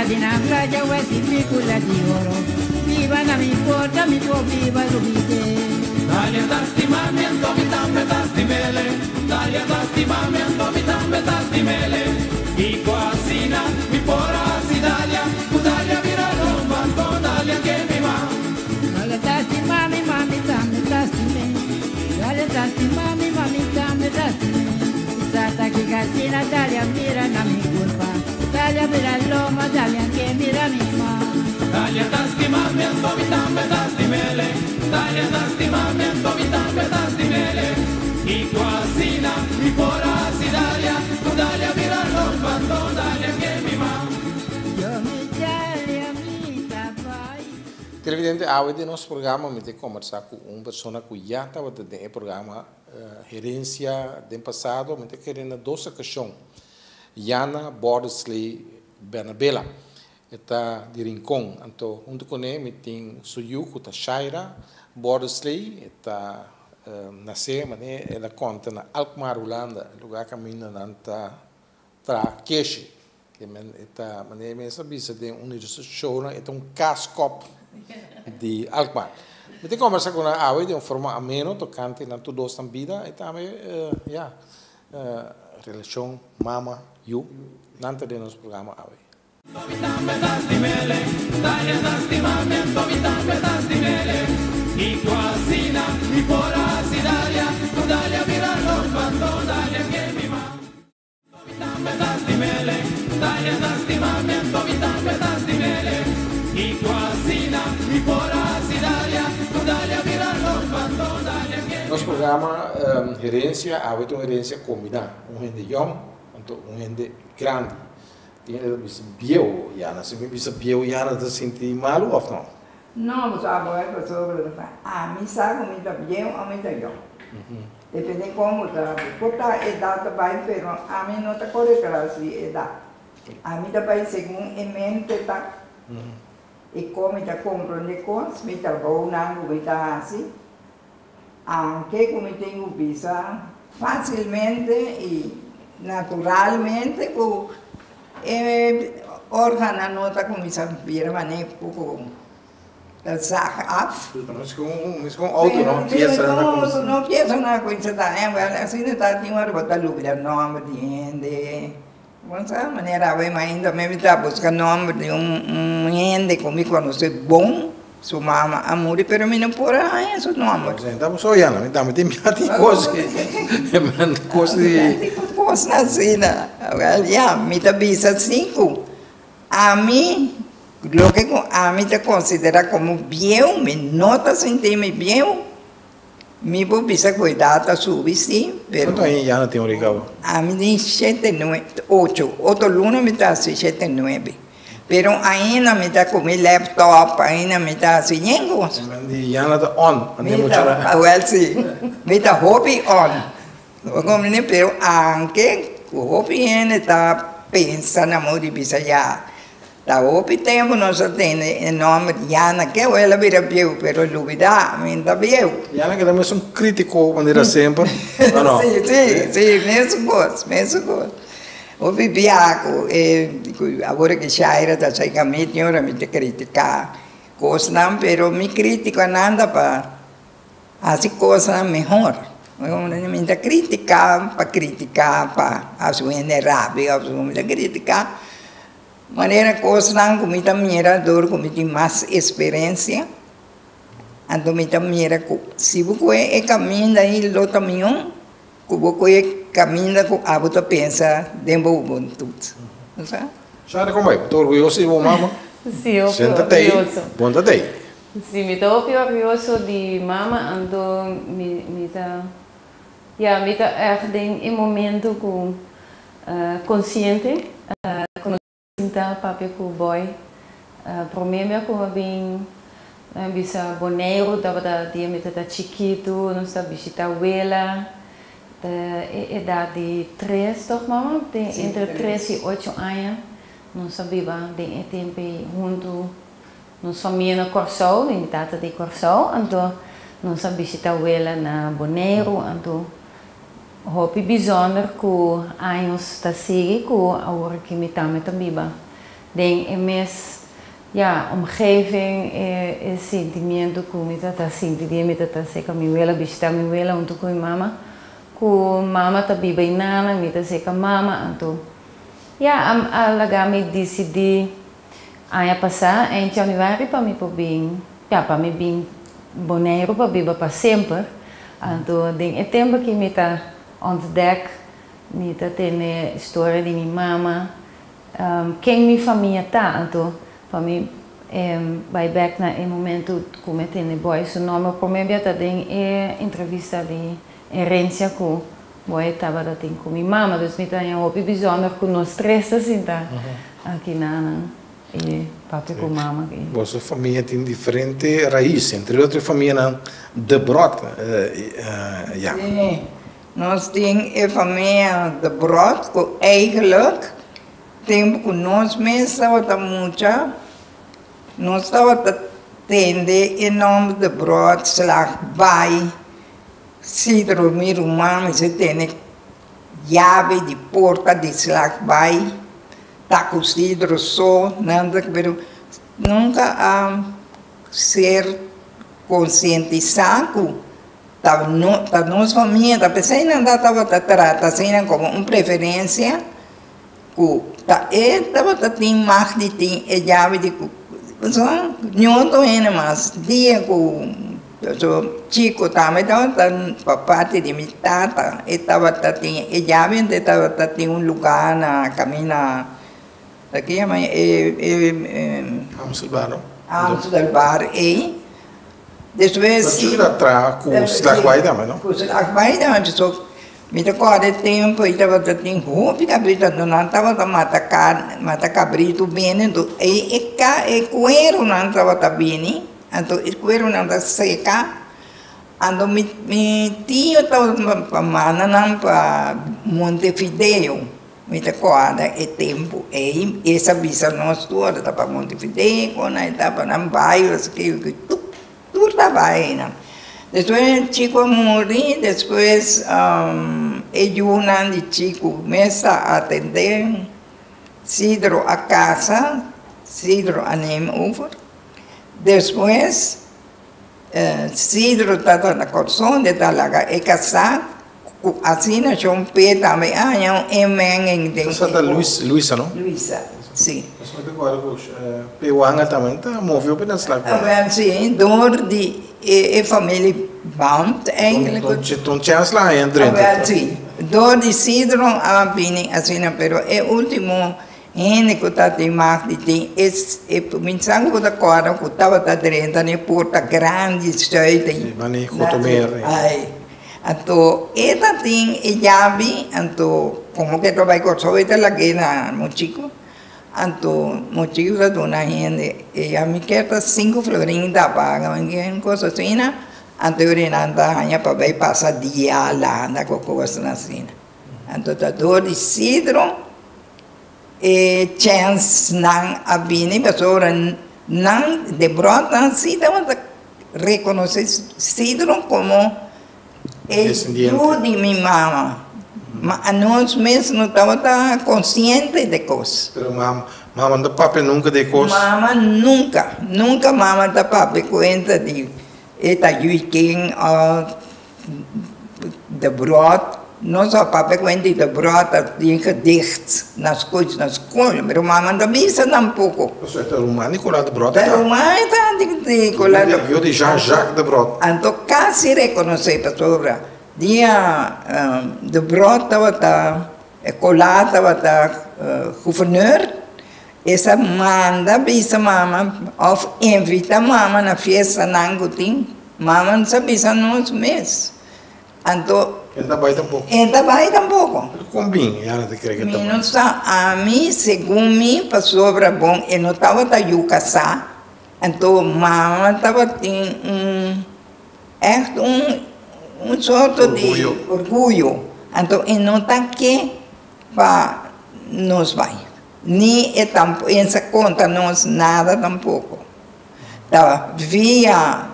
dinambra ya wesi picula di oro. Viva na mi porta, mi può viva l'ubite. Dalia tasti mamiento, mi tambe tasti mele. Dalia tasti mamiento, mi tambe tasti mele. I quasina, mi pora si dalia. Dalia vira romba, dalia che mi va. Dalia tasti mami, mami tambe tasti me. Dalia tasti mami, mami tambe tasti me. Sata che casina, Dalia mira na mi culpa. Dalia mira l'oma, Dalia che mira mi ma. Dalia tasti mamiento, mi tambe tasti mele. Dalia tasti mamiento, mi tambe tasti mele. I quasina, mi pora si dalia. Dalia vira romba, dalia che mi va. Yo mi Dalia mi tapai. Televidente, hoje de nosso programa, me tem conversar com uma pessoa que já estava dentro do programa Herência do passado, me tem querendo duas questões. Jana Bordesley Bernabela, está de Rincón, então junto com ele me tem Suyuku, está Shaira Bordesley, está nasceu, mas ela conta na Alkmaar, Holanda, lugar caminho na tra Keshi, que está, mas ele sabe se tem show, é cascop de Alkmaar. Me tem conversa com a Awe de uma forma ameno, tocante na tudo esta vida, e também, relação mama, you, nanta de nosso programa Awe. Mi tambe tasti mele, dalia tasti mamiento, mi tambe tasti mele. I quasina, mi pora si dalia, dalia vira romba, dalia che mi va. Mi tambe tasti mele, dalia tasti mamiento, mi tambe tasti mele. I quasina, mi pora si dalia, dalia vira romba, dalia che mi va. Nosso programa Herência, Awe tem uma herência comida, rende jong, um rende grande. Tem bisa bieu, Jana, se me bisa bieu, Jana, te senti malu of não? Não, mas a boa é sobre a mim sabe como está bem ou como está eu. Depende como está. Quando a idade vai pero a mim não está correta assim idade. A mim está vai segundo a mente está. E como está compreende coisas, me está bom não me está assim. Aunque como tenho bisa facilmente e naturalmente com organa nota como se vira mané pouco da zaak af. Mas com auto não pieza não pieza na coisa da é assim está tinha uma bota lúbida nome de ende. Vamos a maneira vai mais ainda me está buscando nome de ende comigo quando se bom sua mama amor pero me não por aí isso nome. Estamos só Jana, me dá tem coisa. Coisa assim, né? Já me está bisa 5. A mim, lo que a mim te considera como bien, me nota sentir-me bien, me vou bisa cuidar da subir sim, pero. Quanto aí Jana tem origado? A mim tem 8, outro lunes me está assim 7, 9. Pero ainda me está com meu laptop, ainda me está assim, nenhum. Jana está on, me está, well, sim, me está hobby on. Pero anche o está pensando amor de bisa já. Da hopi tempo nós temos em nome de Jana que ela vira biu, pero dúvida me está biu. Jana que também é um crítico maneira sempre. Não. Sim, mesmo coisa. O bibiaco agora que Shaira está sem caminho, ora me te criticar. Coisa não, pero me critica nada para assim coisa melhor. Me está criticar, para assumir rápido, me criticar. Maneira coisa não, como está mirador, como tem mais experiência. Então me está mirando, se você é caminho daí, lo caminho, se você é caminho, com a você pensa, dentro do Ubuntu. Não sabe? Shaira, como é? Estou orgulhoso de mamma? Sim, eu estou orgulhoso. Bom dia. Sim, me estou orgulhoso de mamma, então me está... Ja, me está erg em momento com consciente, quando sinta papi com boy, problema com bem bisa boneiro, tava dia me tá chiquito, não está visita abuela, idade de 3, toch mama? Entre 3 e 8 anos, não sabia de tempo junto, nos família no Corsol, em data de Corsol, então não sabia visita abuela na boneiro, então hobby bijzonder ku anos ta sigi ku awor ki mi tame ta biba denk in mes ja omgeving é sentimento que me tá sentindo me tá seca me vela bista me vela junto com mama tá biba nana me tá seca mama então ja alaga me decidi ano passado em januário para me bem ja para me bem boneiro para biba para sempre então denk é tempo que me tá ontdek me tá tendo história de minha mama quem minha família tá então para mim vai back na momento como é tem boy seu nome por mim já tem entrevista de herência com boy estava da tem com minha mama dus me tem um hobby bijzonder com nós três assim tá aqui na e papai com mama vossa família tem diferente raiz entre outras famílias de Brod ja nós temos a família de Brod que eigenlijk tempo que nós mesmos nós estávamos atendendo em nome de Brod, Slagbaai, Cidro Mirumam, você tem chave de porta de Slagbaai, taco Cidro só, nada que nunca ser conscientizado da nossa família, da pessoa não estava tratando como uma preferência, que estava tendo mais de ter a chave de não tô indo mais dia com chico também então parte de minha tata estava tendo já bem estava tendo lugar na caminha aqui é mais Amsterdam e depois se atrás com o Slagbaai também não com o Slagbaai também só me recordo tempo estava tendo roupa cabrito não estava mata cabrito bem então e coelho não estava bem então o coelho não estava seca então me tio estava para Mananam para Montevideo me recordo é tempo e essa visa nossa toda estava para Montevideo quando estava na bairro que tudo estava aí não depois Chico morreu, depois Eyuna de Chico começa a atender Cidro a casa, Cidro a over. Depois Cidro estava na corção de talaga e casar, assim na Chompé também, é um de... Essa da Luísa, não? Luísa, sim. Mas agora Peuanga também está moveu para essa lá. Sim, dor de família Band, eigenlijk. Toen chance lá entre. Sim, dor de Cidro a bem assim, pero é último gente que está de mais de tem é pensando que agora que estava dentro de porta grande estreita. Mani Cotomer. Ai, então esta tem chave, então como que trabalha com só esta lá que na mochico. Então, motivo da dona gente, e a mim quer 5 florinhos da paga, mas coisa assim, então eu não ando para ver passar dia lá, na coisa assim. Então, a dor de Cidro, e chance não a bem, pessoa não de brota assim, então reconhecer Cidro como filho de minha mama. Mas nós mesmos não estávamos conscientes de coisas. Mas mama da papai nunca de coisas? Mama nunca mama da papai conta de esta weekend de brood. Nossa papai conta de brood, de gedicht, nas coisas na escola, mas mama não visa tampouco. Você é romano colado de brood? É romano de colado. Eu de Jean-Jacques de brood. Então, quase reconhecer a pessoa. Dia de brood estava colado, estava gouverneur, essa manda bisa mama, ou invita mama na festa nangutim, mama não sabia nós mesmos. Então, ainda vai tampouco. Ainda vai tampouco. Combina, ela te crê que tampouco. Não está a mim, segundo mim, para sobra bom, eu não estava a casar, então mama estava tem sorte de orgulho. Então, ele não está aqui para nos vai. Nem é tampouco, essa conta nós nada tampouco. Então, via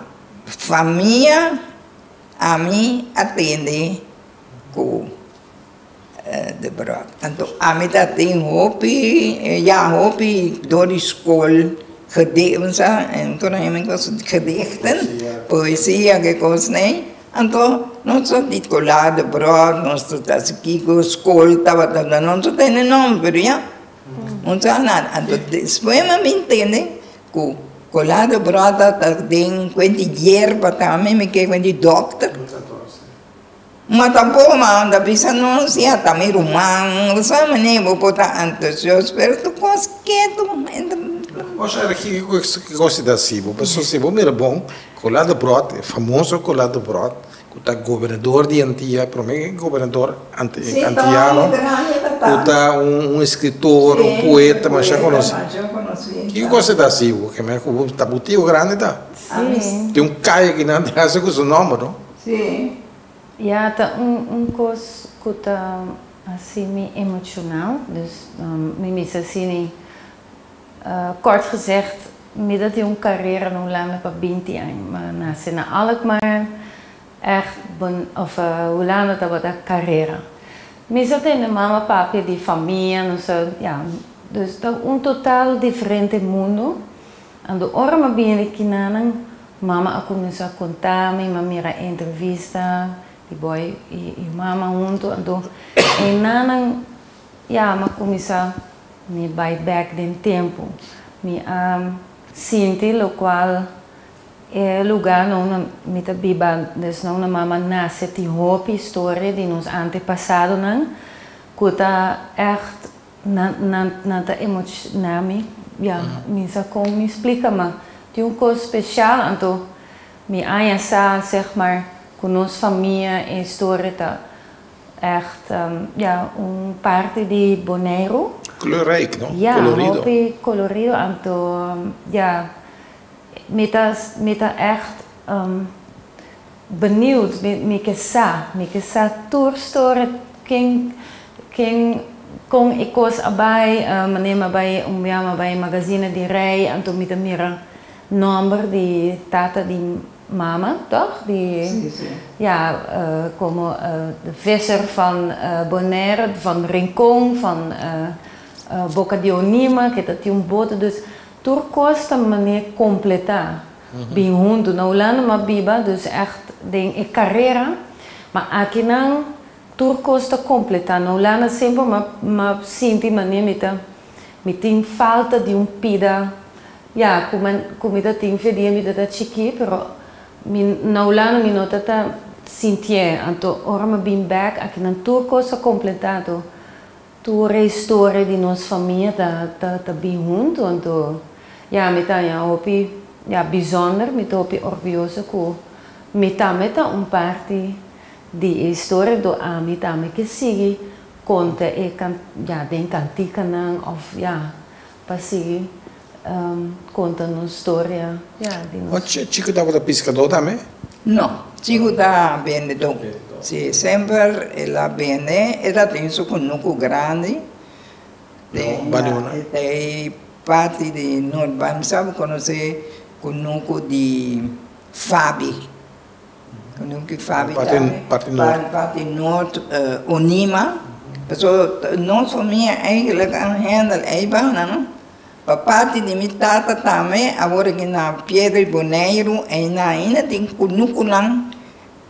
família, a mim atende com de brood. Então, a mim tem hopi door de school gedichten, en toen heb ik gedichten, poëzie gekozen, nee. Então, nós niet colado brood, nós estamos aqui com escolta, nós não temos nome, pero já. Não sabe nada. Então, depois eu me entendo que colado brood tem quanto hierba também, me quer quanto doctor. Mas tampouco, mas da pizza não se há também rumão, sabe, nem vou botar ansioso, pero tu consegue, Poxa, era que gosta da Cibo. Pessoal, Cibo era bom. Colado Brot, famoso Colado Brot. Que governador de Antia, para mim, governador antiano. Que escritor, poeta, mas já conheci. Que gosta da Cibo? Que é um tabutinho grande, tá? Sim. Tem caio que não tem asa com o seu nome, não? Sim. Ja, tá coisa que tá assim me emocional, dus me assim, kort gezegd, midden die carrière no lang op 20 jaar, maar na zijn Alkmaar echt of hoe lang dat wat carrière. Misa tem mama, papi, die familie, no so, ja, dus dat totaal differente mundo. En de orma binnen kinanang, mama aku começou a contar me, mira entrevista. Die boy e mama junto, então e nanang ja, mas começa me vai back den tempo, me sinti lo qual é lugar não me tá biba, dus não na mama nasce die hope história de nos antepassado não, que tá echt na tá emocional me, ja, me sa como me explica mas tem coisa especial, então me aia zeg maar com nossa família e história tá echt ja parte de Bonaire. Kleurrijk, não? Ja, colorido. Colorido, então ja, me tá echt benieuwd, me que sa tour história quem com ecos abai, manema abai abai magazine de rei, então me tá mira number de tata de mama, toch? Die, ja, como de visser van Bonaire, van Rincon, van Boca de Onima, que dat een boot, dus tur kosta manier completa. Bin junto na Holanda, maar biba, dus echt de carreira, maar aqui não tur kosta completa. Na Holanda sempre, maar sinti manier met falta de pida, ja, como dat tem fedia met dat chiqui, pero na Holanda mi notata sentia, então ora me bem back, aqui na tua coisa completado, tua história de nossa família tá bem junto, então ja, me tá ja opi, ja bijzonder, me tá opi orgulhoso que me tá parte de história do me tá que sigue conta e ja den cantica não of ja passi conta nossa história. O Chico estava da pescador também? Não, Chico está vendedor. Sim, sempre ela vende, ela tem isso com um grande. Tem parte de Norte, sabe conhecer com um de Fabi. Com um de Fabi também. Parte Norte, Onima. Pessoal, nossa família eigenlijk aan handel, não? A parte de minha tata também, agora que na Pedra Bonaire, ainda tem kunukulang,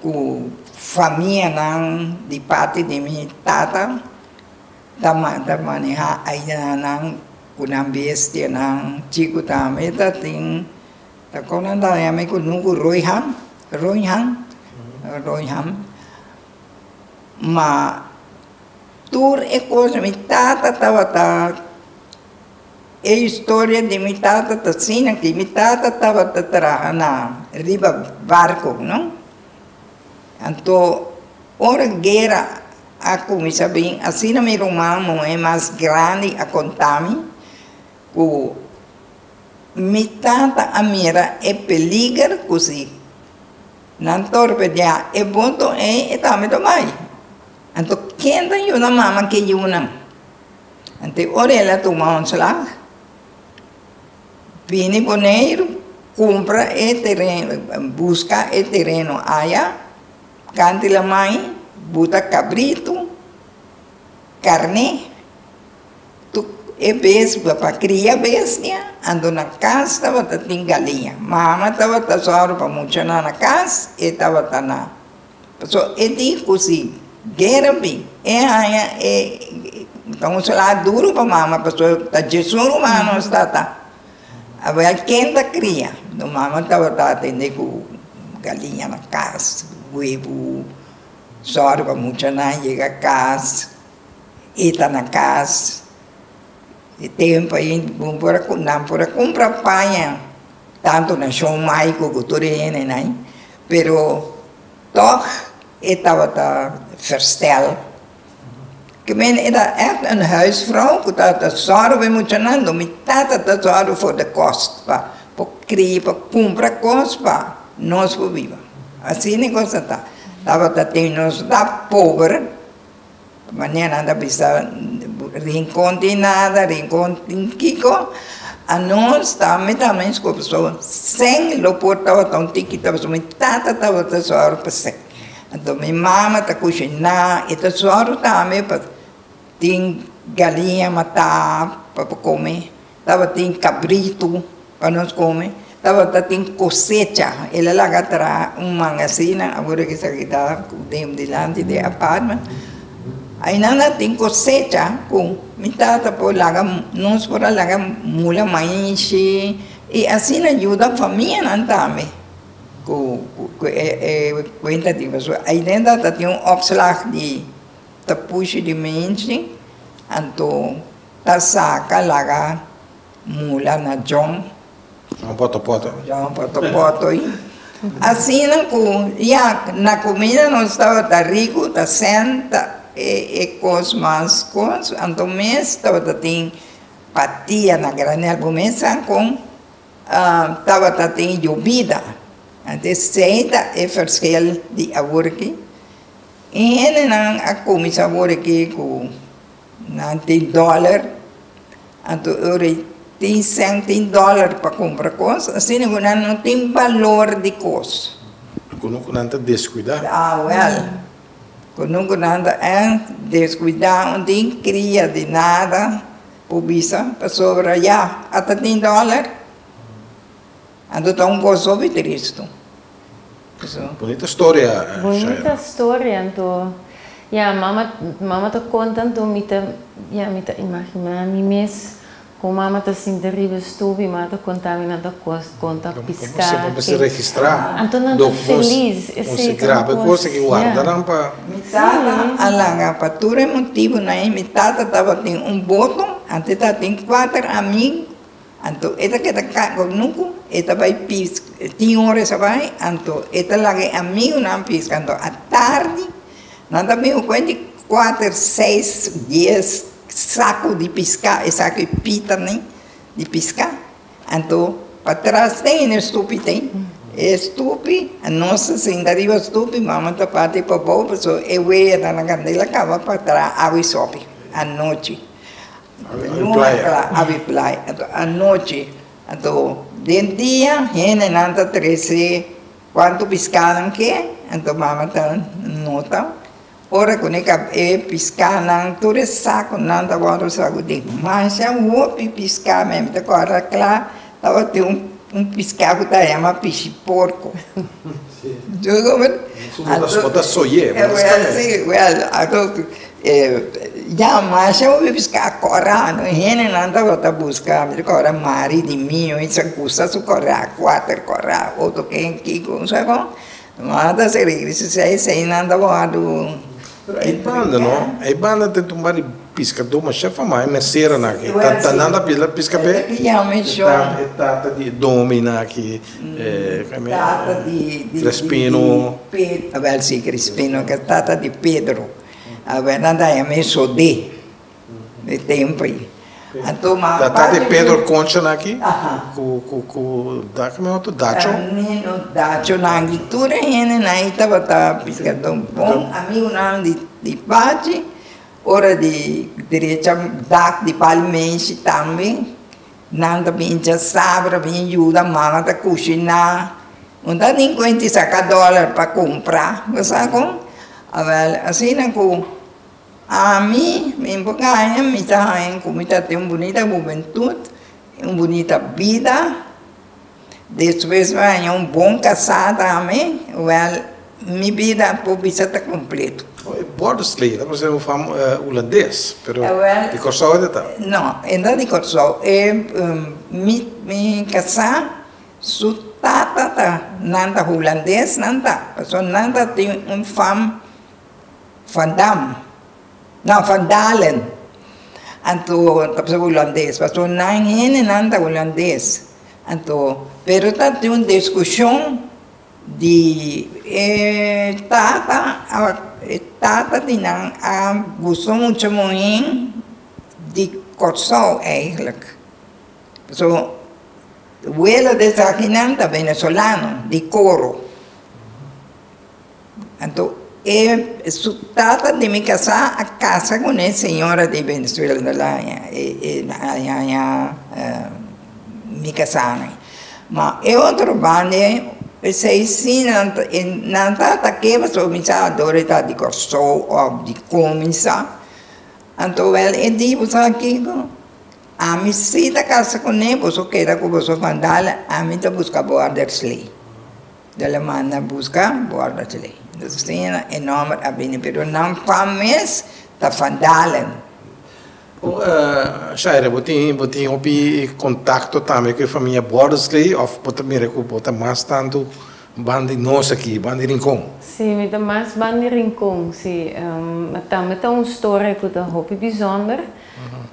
com família não, de parte de minha tata, da manejar ainda não, com a bestia não, Chico também, tem, tá com a também kunuku Royham, mas tudo é coisa, minha tata estava a história de minha tata está assim, que minha tata estava na riba barco, não? Então, ora guerra a começar bem, assim na minha irmã é mais grande a contar-me, que minha tata a mira é peligro, assim, não torpedear, é bom é também também. Então, quem tem uma mama que eu não? Então, ora ela toma slag. Vini Bonaire, compra o terreno, busca o terreno allá, cante la mãe, bota cabrito, carne, tu é bestia para criar bestia, ando na casa, estava tem galinha. Mama estava só para muito na casa, e estava na. So, é digo assim, guerra bem, então se lá duro para mama, pessoa tá Jesus humano está. Agora quem tá cria, no mama estava tendo com galinha na casa, huevo, só para muito chega a casa, e tá na casa. E tempo aí, não por comprar panha, tanto na chão mais que o turene, né? Pero, toch, estava verstel. Que men era een huisvrouw, que estava zorgen bij moet janando, metade da zorgen voor de kost, para criar, para comprar kost, para nós viver. Assim negócio tá. Estava tendo nós da pobre, manhã nada precisa rincón de nada, rincón de Kiko, a nós também com pessoas sem lo portava tão tiquita, mas minha tata estava tesouro para ser. Então minha mama está cozinhando, e tesouro também para tem galinha matar para comer, estava tem cabrito para nós comer, estava tem cosecha, ela lá atrás magazine, agora que está delante de apartment. Aí nada tem cosecha com metade por lá nós por lá mula mais e assim ajuda a família não também com conta de pessoa aí dentro tem opslag de tapuxi de mente então tá saca lá mula na John poto aí assim não com na comida não estava tá rico tá senta coisas mais coisas, então mês estava tendo patia na granel, começa com estava tendo llovida, então seita é verschil de agora aqui, e ele não a comida agora aqui com $90, então eu tenho $100 para comprar coisas, assim não tem valor de coisas. Não está descuidado. Nunca nada é descuidar, não tem cria de nada, pubisa, para sobrar já, até $10. Então está gosto de Cristo. Bonita história. Bonita história, então, mama está contando, me imaginar, mês, como mama está assim terrível, estuve, mas está contaminando a conta piscar. Você pode registrar. Então não está feliz. Você grava coisa que guardaram para. Metade, a fatura é motivo, né? Metade estava tem botão, antes tem 4 amigos, então esta que está conosco, esta vai piscar, tinha horas vai, então esta lá é amigo não pisca, então à tarde, nada bem, 4, 6, 10 saco de piscar, saco de pita, né? De piscar. Então, para trás tem estupe, tem. Estupe, a nossa senhora estupe, mamãe está parte para o povo, eu ia na candela, acaba para trás, água sobe, à noite. A praia. À noite, então, de dia, gente nada 13, quanto piscaram que, então mamãe está nota. Ora quando é piscar não todo saco não tá bom saco de mas já vou piscar mesmo tá agora claro tava tem piscar que tá chama peixe porco jogo mas a soie já mas já vou piscar cora não é não tá buscar me cora mari de mim isso custa su cora 4 cora outro quem que com sabe mas da série se não tá bom é banda, não? É banda tem tomar pescador, mas chefe mais mesera na que tá nada pela pesca bem. É tata de domina aqui, tata de Crespino. A ver se Crespino que tata de Pedro. A ver nada é meio de tempo aí. Tata de Pedro Concha aqui. Com da como é outro Dacho. Dacho na agricultura ele na estava pescador bom amigo não de parte ora de direita de palmense também não também já sabe bem ajuda mama tá cozinhar não dá nem $50 para comprar você com a ver assim não com a mim, me ganha, me tem uma bonita juventude, uma bonita vida. Depois vai bom casado também, minha vida pode estar completa. Bordesley, dat was een van Holandês, pero de Corsau é de Não, ainda de Corsau. Me casar, su tata nanda holandês, nanda. So nanda tem fam Van Dam. Não, Van Dalen. Anto, tapos holandês. So nanda holandês. Anto, pero tem uma discussão de tata tinang gusto muito muito de Corsau eigenlijk. So, o abuelo dessa aqui nanda venezolano, de Coro. Então, su tata de me casar a casa com a senhora de Venezuela lá, me casaram. Mas é outro bande, se sim, não tata que você começar a adorar de Corsau ou de começar. Então, ele diz aqui, a mim se da casa com ele, você quer que você vandala, a mim tá buscar Bordesley. Ela manda buscar Bordesley. Então, é enorme a bem, pero não faz tá vandalen. Shaira, você tem contato também com a família Bordesley ou você mira que você mais tanto bande nós aqui, bande Rincon? Sim, met mais bande Rincon, sim. Também tem uma história que é muito bijzonder.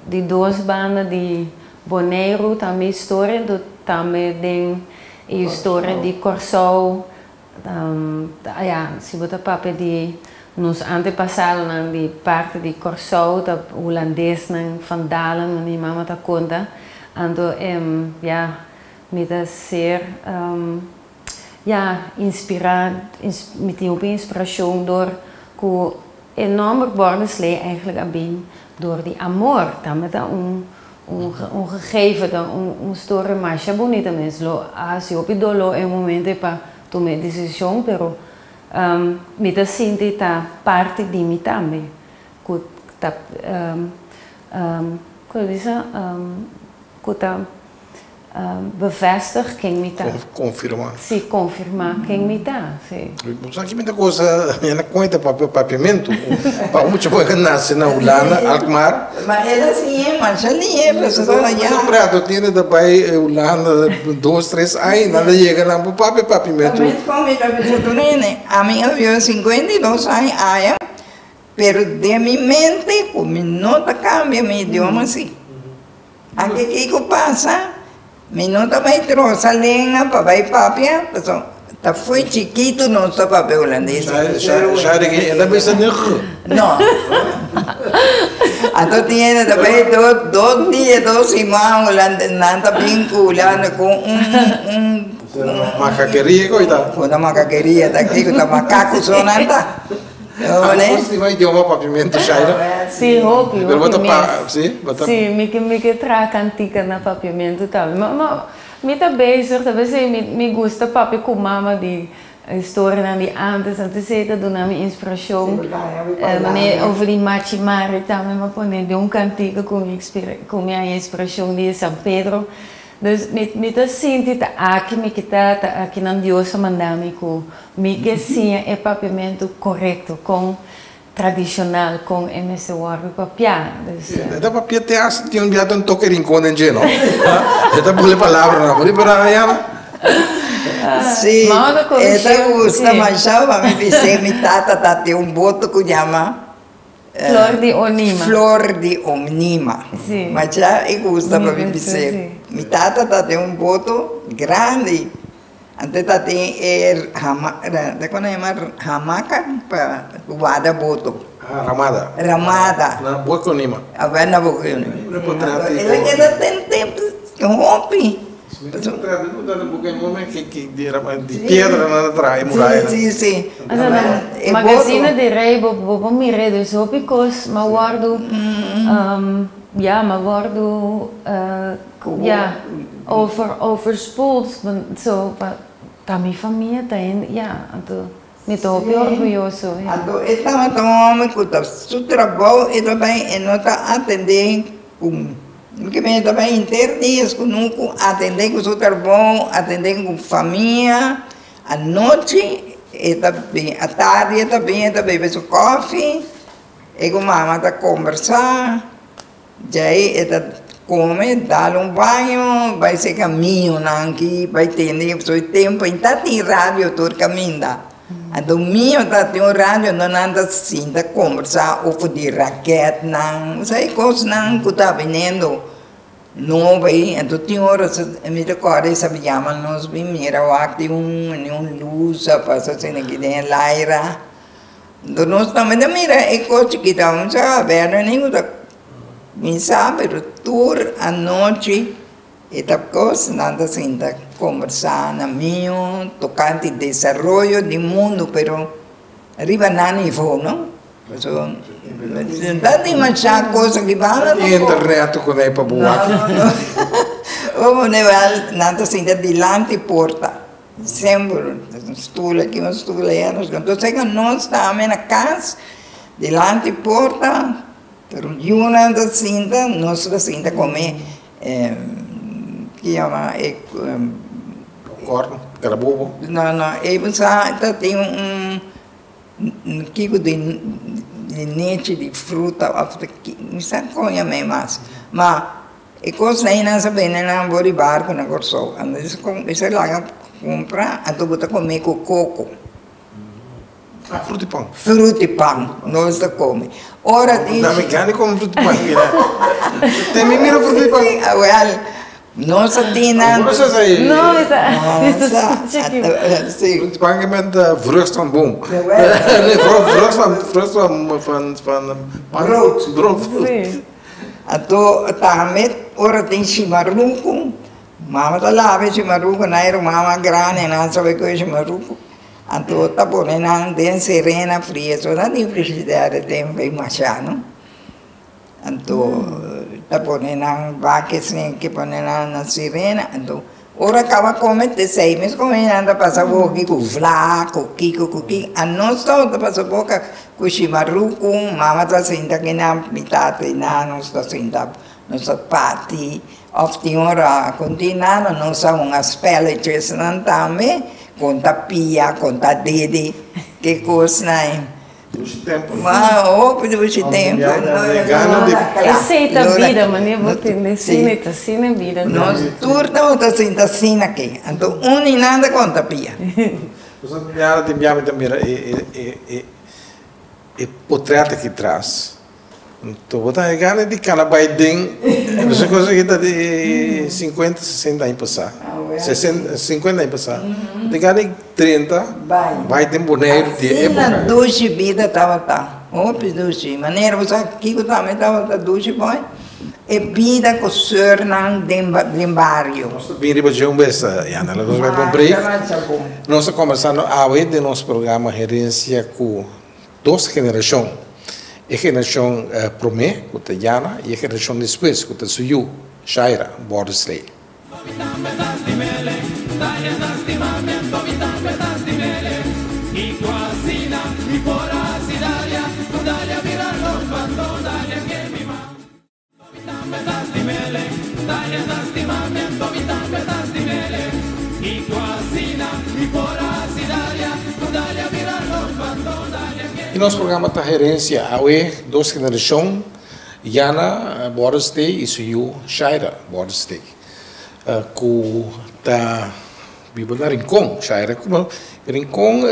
Die duas bandas de Bonaire, também história, também tem história de Corsau. Se você papel de nos antepassados de parte de Corsau, da holandês, Van Dalen, minha mãe está conta, então me dá ser inspirado, me tem uma inspiração door que enorme Bordesley eigenlijk bem door die amor, também dá gegeven, story mais bonita mesmo. Se eu pido é momento para tomar decisão, pero me dá sente tá parte de mim também, que tá bevestig quem me tá. Confirmar. Sim, confirmar quem me tá. Sim. Só que muita coisa, ela conta papiamento, para muito bom nasce na Holanda, Alkmaar. Mas ela sim, mas ali é, pessoal já. No prato tinha da pai Holanda 2, 3 anos, nada chega lá para papiamento. Mas como eu disse, a minha viu 52 anos, pero de minha mente, com minha nota cambia, meu idioma assim. Aqui que passa? Minuto vai trouxe a lenha para vai papia, pessoal. Tá foi chiquito não só papel holandês. Já ela vai ser não. Então tinha também 2 dias, 2 irmãos holandeses, nada vinculado com macaqueria coisa. Com a macaqueria daqui, com a macaco só nada. Você vai ter uma papiamento, Shaira? Sim, óbvio. Sim, me que traz cantica na papiamento também. Mas me tá bezig, talvez me gusta papi com mama de história de antes de dar minha inspiração. Over die Machimari também, mas poner de cantica com minha inspiração de São Pedro. Dus met sinti ta aqui me que tá aqui na diosa mandame com me que sim é papiamento correto com tradicional com MS Word papia. Da papia te as tinha viado um toque rincón en geno. Esta pule palavra na pule para allá. Sim. Esta gusta mas já me pensei me tata tem boto que chama Flor de Onima. Flor de Onima. Sim. Mas já eu gosto para me dizer. Mi tata tem boto grande. Antes tem hamaca para guardar boto. Ramada. Ramada. Na boca Onima. Agora na boca Onima. Ele quer tem tempo rompe. De pedra na trás, muralha. Sim. Magazine de rei, vou me rede só because ma guardo ma guardo overspoeld so tá minha família tem então me estou orgulhoso. Então, estava tão homem que está seu trabalho e também não está atendendo com porque me também interdias conosco atender com o seu trabalho, atender com família, à noite e também à tarde também beber seu café e com a mamãe está conversar, já está come, dar banho, vai ser caminho aqui, vai ter o seu tempo, está tem rádio todo caminho. A domingo está tem um rádio, não anda assim, está conversar, ou de raquete, não sei coisas não que está vindo. Não vai, então tem horas, me recordo, sabíamos, nós vimos, aqui luz, passa assim aqui dentro, laira. Então nós também, mira, é coisa que estamos a ver, nem me sabe, tour à noite, e tá coisa, nada assim, tá conversando, meu, tocante desenvolvimento do mundo, pero arriba na nível, não? Não dá de manchar coisa que vai. E internet com aí para boa. Vamos levar nada assim, delante porta, sempre, estula aqui, uma estula aí, então sei que nós estamos na casa, delante porta. Pero una da cinta, nuestra cinta come, que chama, corno, carabobo. Não, eles tem tipo de nete de fruta, não sabe como é mais, mas e coisa aí não sabe nem na boribar com a corso, isso lá compra, a tu bota comer com coco. Ah, fruta e pão. Fruta e pão, nós comemos. Ora diz. Não me engane como fruta e pão, né? Tem me mira fruta e pão. Well, nós temos. Não sei se Não, está. Sim. Fruta e pão é met vrucht van boom. Nee, vrucht van brood. Sim. Então, também, ora tem chimarruco. Mama tá lá, vê chimarruco, não era mama grande, não sabe o que é chimarruco. Então, está ponendo tem serena, fria, só não tem frigideira, tem bem machado. Então, está ponendo vaques que ponendo na serena. Então, ora acaba comendo de 6 meses, comendo, passa a boca com flaco, com a nós todos passa a boca com chimarruco, mama está sentando aqui na metade, não está sentando, nossa parte, of tem hora continuando, nós somos umas pellets, não também. Conta pia, conta dede, que coisa, né? Mas, hoje tempo. Aceita a vida, mas eu vou ter cine vida. Nós turma está sendo assim aqui. Então, e nada conta pia. Você tem também e portreto que traz. Então, botar gana de canabai ding, essa coisa que está de 50, 60 anos passar. 50 anos passar. De gana de 30, vai ter boneiro de época. Na duche vida estava tá. Opa, duche. Maneira, você aqui também estava duche, boy. E vida com senhor não de barrio. Nós vimos de vez, Ana, nós vamos cumprir. Nós estamos conversando hoje de nosso programa Gerência com 2 gerações. A geração Promé, que é Jana, e a geração depois, que é Suyu, Shaira, Bordesley. E nosso programa está gerência hoje 2 gerações, Jana, Bordesley e Suyu, Shaira, Bordesley. Que está vivendo na Rincón, Shaira, como Rincón,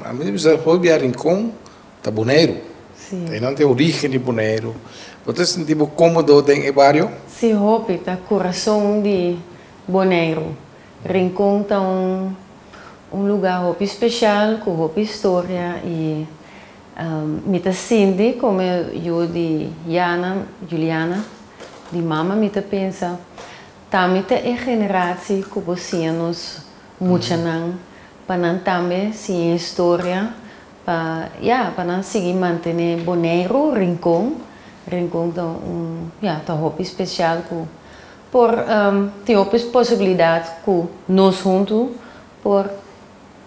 a mim precisa ouvir a Rincón, está boneiro. Sim. Não tem origem de boneiro. Você se sente cômodo dentro do bairro? Sim, Hopi, está coração de boneiro. Rincón está lugar Hopi especial, com Hopi história e me está sentindo como eu de Juliana, de mama, me está pensa, também é geração que você nos muito não, para também sim história, para não seguir manter boneiro, Rincón tá Hopi especial por tem outras possibilidades que nós juntos por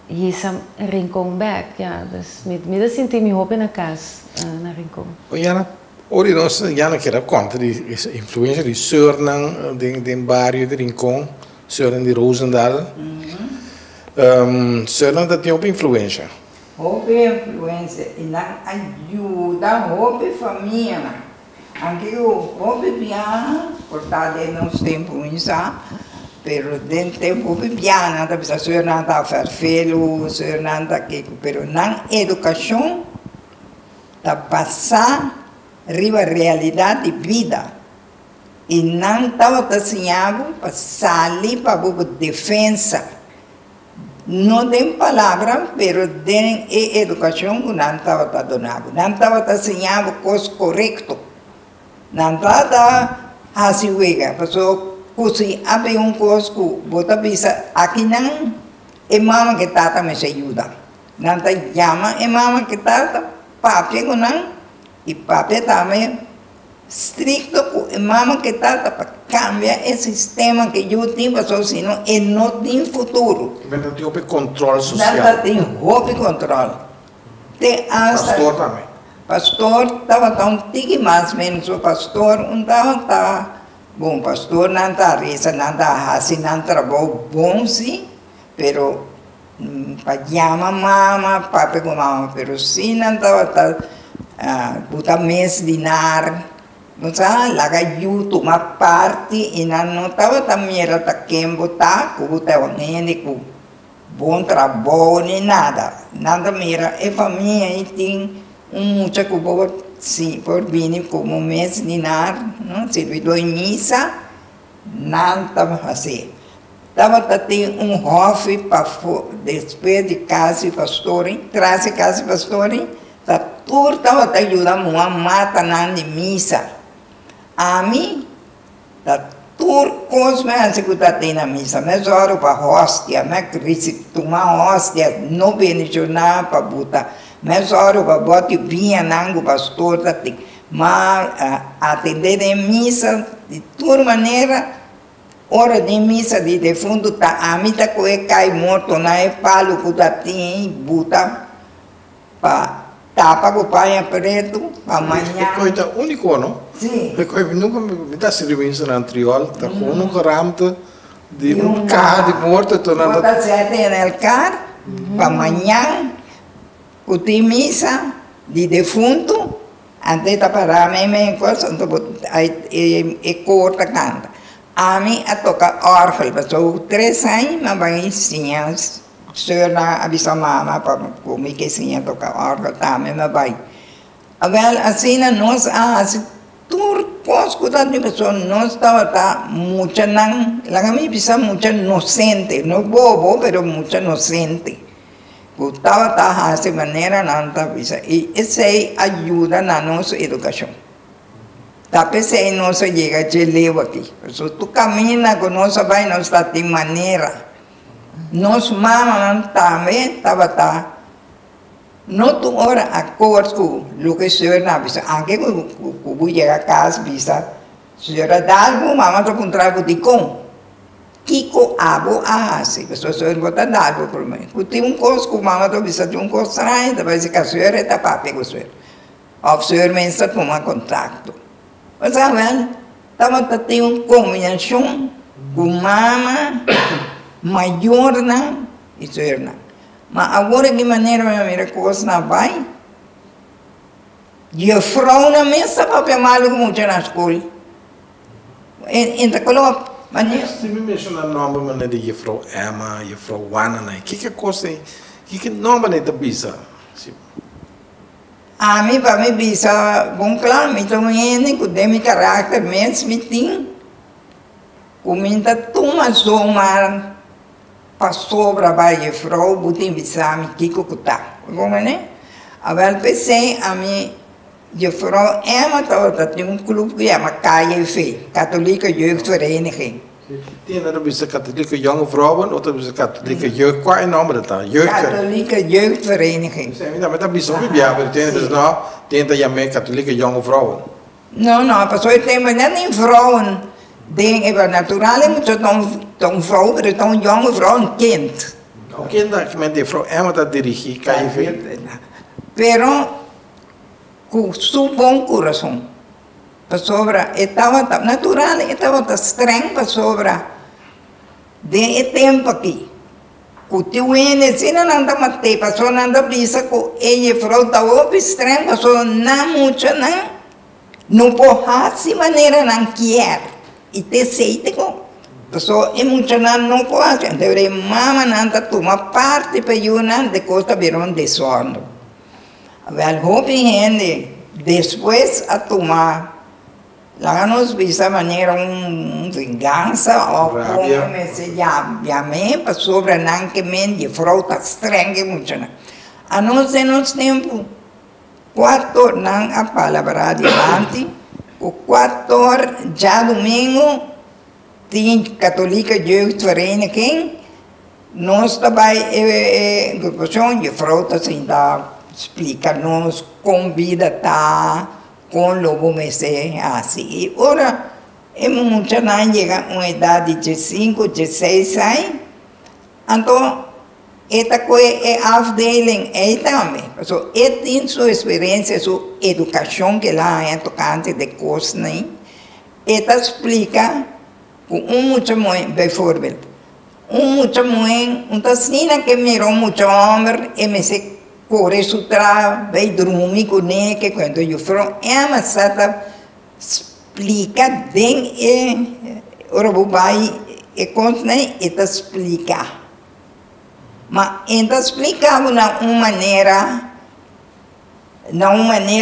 hier Rincon back, ja. Dus met senti me hoop na casa na Rincon. O Jana, ori nós Jana que era conta de influência de Surnang de barrio de Rincon, Surnang de Rosendal. Surnang da tinha uma influência. Houve influência e não ajuda, houve família. Anche houve piano, portado nos tempos, pero dentro tempo houve piano, da pessoa Surnang a farfelo, Surnang a que, pero não educação, da passar riba a realidade de vida. E não estava ensinando para sair para a defesa. Não tem palavra, pero tem educação que não estava dando. Não estava ensinando coisas corretas. Não estava assim, pessoa, se abre coisa que bota bisa, aqui não, é mama que está também se ajuda. Não está chama, é mama que está, papi que não, e papi também, estricto, é mama que está para cambiar esse sistema que eu tenho, pessoal, senão é não tem futuro. Mas não tem controle social. Não tem controle. Tem Pastor também. Pastor estava tão tique mais ou menos o pastor não estava bom, pastor não está reza, não está assim, não trabalhou bom sim, pero para chamar mama, papai com mama, pero sim não estava botar mês dinar, não sabe, lá que tomar parte e não estava também era quem botar, que botava nele com bom trabalho nem nada, nada mira é família e tem muita coisa sim, por vir como mês dinar, não servidor em missa, não estava assim. Estava tendo hof para depois de casa e pastor, traz casa e pastor, tudo estava ajudando a mata na de missa. A mim, tudo coisa que está tendo na missa, mas hora para hóstia, mas tomar hóstia, não beneficiar para botar. Mas hora para botar vinha nango pastor, mas atender em missa de toda maneira, hora de missa de defunto tá a mim tá que cai morto na é palo que tá tem buta para tapa com pai preto para amanhã. É coisa único, não? Sim. É coisa nunca me dá serviço na anterior, tá com um ramto de carro de morto, tô na. Bota sete no carro para amanhã. O tem missa de defunto, até tá para mim coisa, então é corta canta. A mim a tocar órgão, passou 3 anos, mas vai ensinar, a senhora avisa a mamãe para comer que ensinar a tocar órgão também, mas vai. Agora assim nós assim tudo coisa que tá de pessoa nós estava muito não, lá me pisa muito inocente, não bobo, pero muito inocente. Estava dessa maneira não tá bisa e isso ajuda na nossa educação. Tapi se não se chega a levar aqui. Se tu caminha com nossa vai não está de maneira. Nós mamãe também estava não tu ora acordo com o que o senhor não bisa. Anche quando chega a casa bisa, senhora dalbo mamãe tu contrago de com. Kiko abo ahasi, pessoa senhor bota dalbo por mim. Tem coisa que mamãe tu bisa de coisa estranha, depois que a senhora está papi com o senhor. O senhor me está tomando contato. Mas sabe, estava tendo uma combinação com mama, maior e senhora. Mas agora de maneira minha coisa não vai. E a frau na mesa para pegar com muito na escola. Então coloca. Se me menciona o nome de Jefrou Emma, Jefrou Wana, que coisa, que nome da bisa? A mim, para mim, bisa, bom, claro, me também, com o meu caráter, mesmo, me tem. Comenta, toma zomar, passou para baixo, frau, botem bisa, me kiko kuta. Como é? Agora, pensei, a mim, de frau, estava tem um clube que chama KJV, Katholieke Jeugdvereniging. Tem nada bisa Katholieke Jonge Vrouwen, outra bisa Katholieke Jeugd, qual é o nome da Katholieke Jeugdvereniging. Sim, mas tá bisa muito bem, mas tem dus não, tenta chamar Katholieke Jonge Vrouwen. Não, não, pessoal tem mas nem vrouwen. Ding, natural, moet je dan vrouw, maar dan jonge vrouw, een kind. O que é Frau Emma está dirigindo KIV? Pero com seu bom coração. Para sobra, estava natural, estava estranho para sobra. De tempo aqui. O teu ene, se não anda matei, passou não anda bisa com ele frota o estranho, passou não muito não pode se maneira não quer e te seite com passou é muito não pode. Então mama não anda toma parte para eu de costa viram de sono. Well, hope gente depois a tomar lá nos bisa maneira vingança ou como se chama para sobre não que men de frota estranha muito não. A nós em nosso tempo 4 não a palavra adiante, o 4 já domingo tem católica Jewish Vereniging, nós também agrupação de frota assim dá explica nos convida tá com logo mese assim. E ora é muito não chega uma idade de 5, 16 anos, então esta coisa é afdeling é também. So, tem sua experiência, sua educação que lá é tocante de coisas, né? Esta explica com muito muito, por exemplo, muito muito, assim que mirou muito homem e me se corre su tra, vai dormir com ele que quando eu falo é uma certa explica bem ora vai e conta esta explica. Mas ainda explicava de uma maneira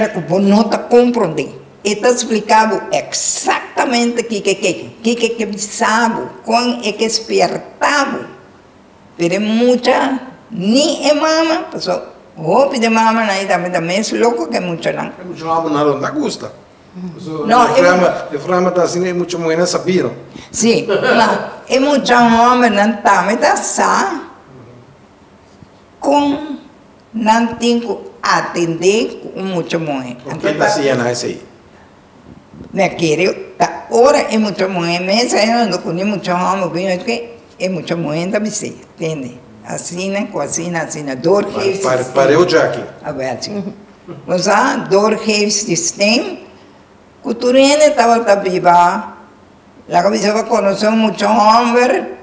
que você não está compreendendo. Ele explicava exatamente o que sabe, como é que despertava. Mas muita, nem é mama, pessoal, roupa de mama também é louco que muita não. É muito mama não gosta. Não, de forma está assim, é muito mulher sabiam. Sim, mas é muito homem não também está só. Com não tenho atender com muito muito. O que está se na esse aí? Me quero, agora é muito muito, mas eu não conheço muito homem, porque é muito muito também se entende? Assim, dor que para eu já aqui. A ver, assim. Mas a dor que sistema, culturina estava viva, lá que você vai conhecer muito homem.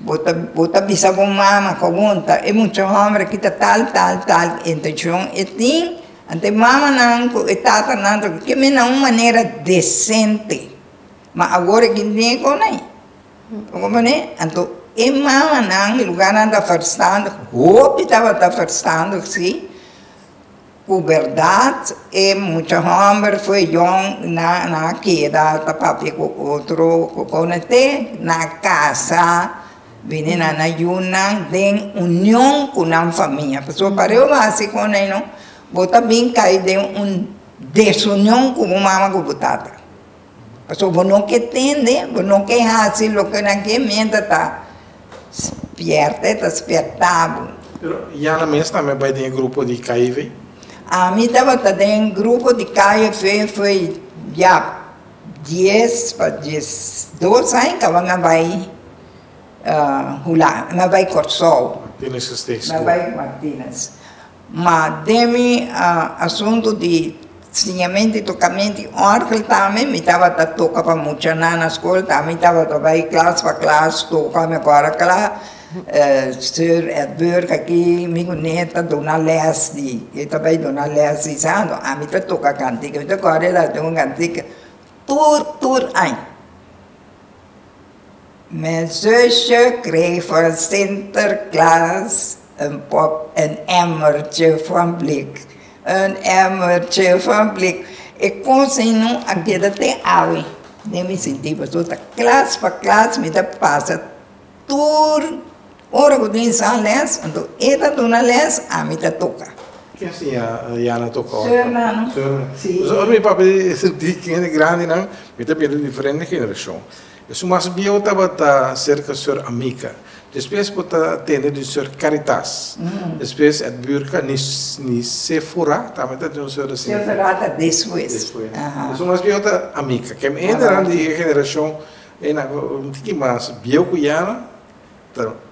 Bota bisa com mama, conta, é muito homem que está tal, então e tem, ante mama não, e tata não, que me não maneira decente, mas agora que nem com nem, como né, então e mama não, lugar não está forçando, hope estava forçando, sim, com verdade, e muito homem foi jovem na queda, papi com outro, com até na casa. Vini na yunang den união com a família. Pessoal, para eu assim com ele não, bota bem cair de desunião com a mama com botata. Pessoal, você não quer entender, você não quer assim o que naquele momento está despertado. E a mesa também vai ter grupo de KIV? A mim estava em grupo de KIV foi já 10 para 12 anos que vai hula, me vai Corsol, me vai Martínez. Mas demi assunto de ensinamento e tocamento, orgel também, me estava a tocar para muita na escola, também estava a trabalhar classe para classe, tocar me agora lá, Sir Edburg aqui, minha neta, Dona Leslie, e também Dona Leslie, sabe? A mim está tocar cantiga, então agora ela tem uma cantiga, tur, ai. Mijn zusje kreeg voor Sinterklaas een emmertje van blik. Een emmertje van blik. Ik kon ze nu aan het te awi. Nem senti besotta classe per classe me da passa tur ora que tem sal les, então eta dona les a me da toca. Que assim a Jana tocou. Surnano. Sim. Os homens papai senti que é grande não, me da pelo diferente geração. Eu sou mais bem eu tava cerca sur amiga. Depois bota atender de sur Caritas. Depois a burca ni Sephora, também tá de um sur assim. Sephora tá depois. Eu sou mais bem outra amiga, que é grande geração. E na que mais bem com Jana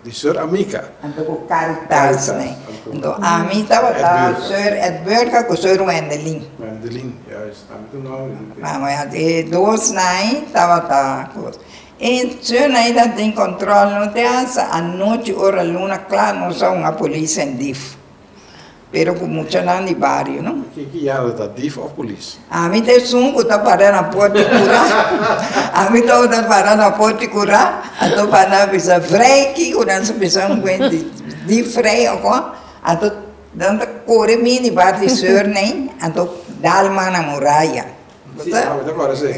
de Sir amica. Então, com Caritas, né? Então, a mim estava Sir Edberga com Sir Wendelin. Wendelin, juist. Muito nome. Mas, dois, né? Estava e Sir ainda tem controle, não tem essa, a noite, hora, luna, claro, não são a polícia em DIF. Pero com muita lá de barrio, não? Que era da DIF ou polícia? A mim tem sungo, tá parando na porta de curar. A mim tá parando na porta de curar. A tô parando pisa freio, quando nós precisamos de freio, ó. A tô dando corre mini bar de sur nem, a tô dalma na muralha. Sim, agora sim.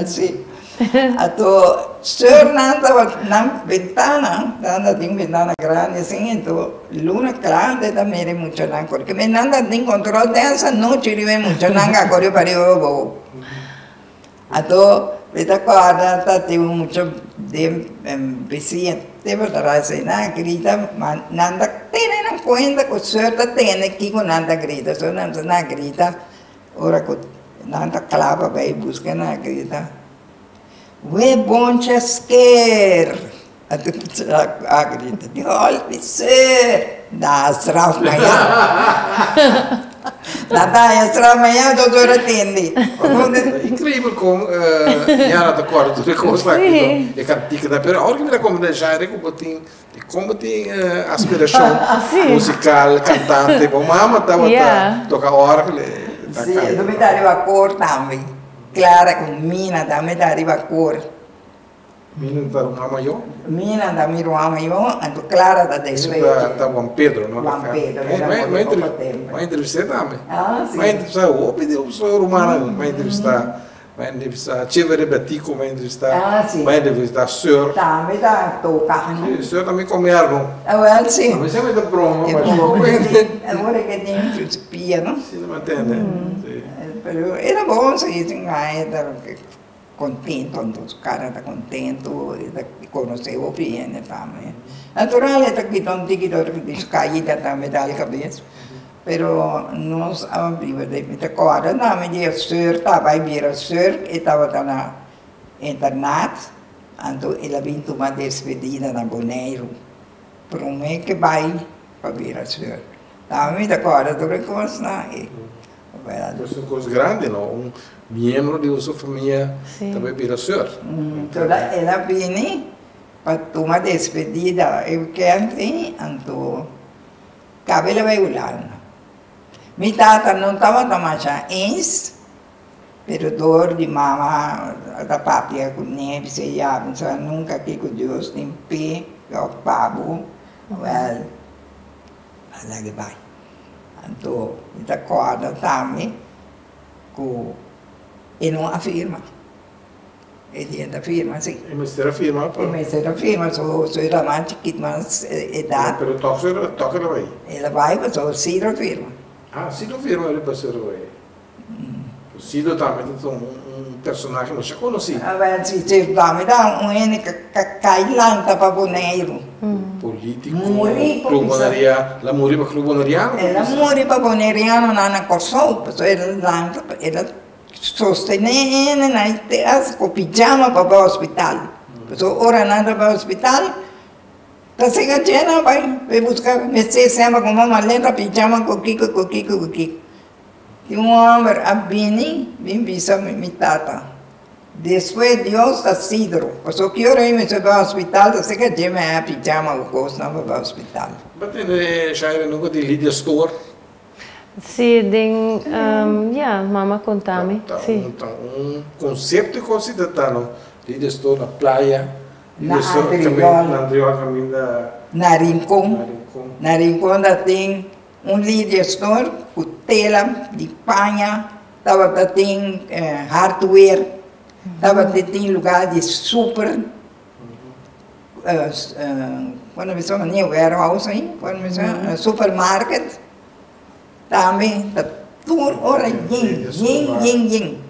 Sim. A tô sur na ventana, nada tem ventana grande assim, então luna clara da mere muito lá, porque me nada tem controle dessa noite, ele vem muito lá, agora para eu a tô veta corda tá tem muito de vizinha teve atrás na grita, mas nada tem na conta com sur tá tem aqui com nada grita, só na grita, ora com nada clava vai buscar na grita. We bom chesquer. A grita de olviser. Da Asraf Maya. Da Asraf Maya, doutora atende. Incrível como Jana de Cor, tu reconsta aqui. E cantica da pera. Olha que me como deixar, como tem aspiração musical, cantante. Bom, mama estava tocar órgão. Sim, eu me daria a cor também. Clara com mina também daria a cor. Mina da Roma eu? Mina da Roma eu, então Clara da Despeito. Da Juan Pedro, não? Juan Pedro, vai entrevistar também. Ah, sim. Vai entrevistar o pediu sou romano, vai entrevistar Cevere Batico, vai entrevistar. Vai entrevistar Sir. Também está tocando. Sir também comeram. Ah, sim. Mas é muito promo, mas agora que tem filosofia, não? Sim, não entende. Pero era bom, sim, era contento, os caras estão contentos, conheceu bem também. Natural, é que não tem que descaída também da cabeça. Pero nós abrimos de muita coisa, não me deu Sir, estava aí vir Sir, estava na internet, então ela vinha uma despedida na Boneiro, promete que vai para vir Sir. Estava muita coisa, tudo coisa, são coisas grandes, não? Membro de sua família também vira Sir. Então ela vinha para tomar despedida, eu quero, então, cabelo vai olhar. Minha tata não estava tomando ens, pero dor de mama, da papia com neve, se já, nunca que com Deus tem pé, o pavo, well, lá que vai. Então, minha corda também, com, e não afirma. Ele ainda afirma, sim. E mas afirma, pô. Mas afirma, sou romântico, mas idade. Pero toca ela vai. Ela vai, mas sou Ciro afirma. Ah, Ciro afirma ele para ser vai. O Ciro também é personagem não se conhece. Ah, bem, Ciro também dá ene que cai lá para Boneiro. Político. Muri, clubonaria, la muri para clubonariano. Ela muri para Boneriano na Corsol, ela sostiene na teas com pijama para o hospital. So ora nada para o hospital. Tá chega cena vai buscar, me se chama com uma lenta pijama com Kiko. E homem abini, bem visa mi tata. Depois Deus está Cidro. Só que hora me se vai ao hospital, tá chega cena é pijama com coisa não vai ao hospital. Mas tem já nunca de Lydia Store. Sim, tem, mama contame. Sim. Conceito de consideração, Lydia Store na praia. Na Andriol também na Rincon. Na Rincon tem Lydia Store com tela de panha, tem hardware, tem lugar de super, quando me chama new warehouse, quando me chama supermarket, também, tudo hora yin.